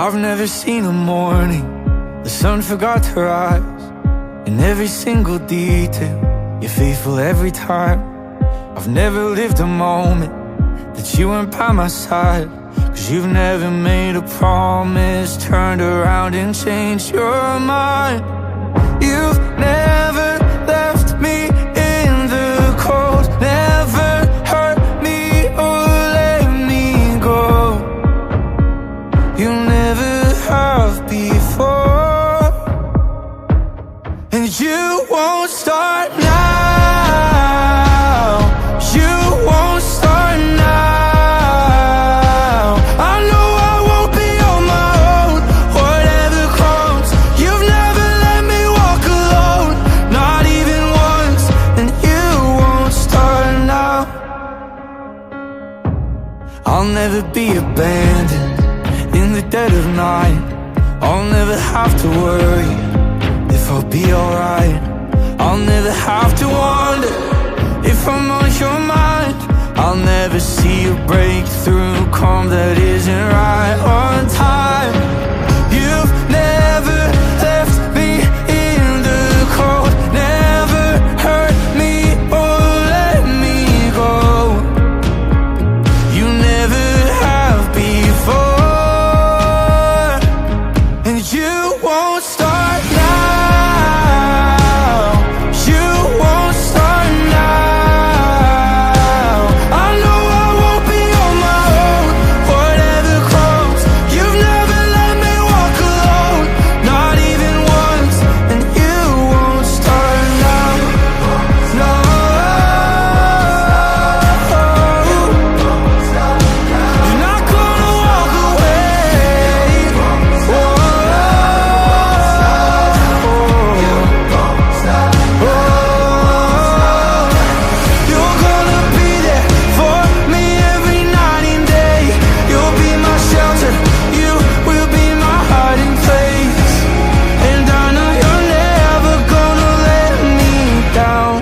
I've never seen a morning the sun forgot to rise. In every single detail, you're faithful every time. I've never lived a moment that you weren't by my side, 'cause you've never made a promise, turned around and changed your mind. You've never left me in the cold, never hurt me or let me go. You never have before, and you won't start now. You won't start now. I know I won't be on my own, whatever comes. You've never let me walk alone, not even once, and you won't start now. I'll never be abandoned in the dead of night. I'll never have to worry if I'll be alright. I'll never have to wonder if I'm on your mind. I'll never see a breakthrough come that isn't right on time. You've never left me in the cold, never hurt me or let me go. You never have before, and you won't start now. You won't start now. I know I won't be on my own, whatever comes. You've never let me walk alone, not even once, and you won't start now. No, you're not gonna walk away. You're gonna be there for me every night and day. You'll be my shelter, you will be my hiding place. And I know you're never gonna let me down,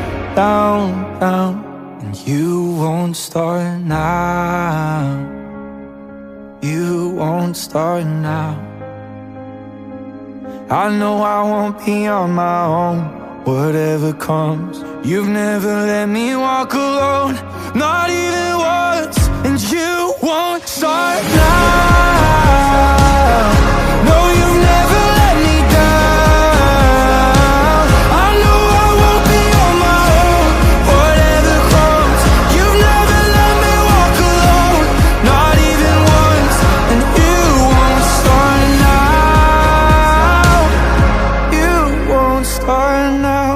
down, down. And you won't start now. You won't start now. I know I won't be on my own, whatever comes. You've never let me walk alone, not even once, and you won't start now. No, you've never let me down. I know I won't be on my own, whatever comes. You've never let me walk alone, not even once, and you won't start now. You won't start now.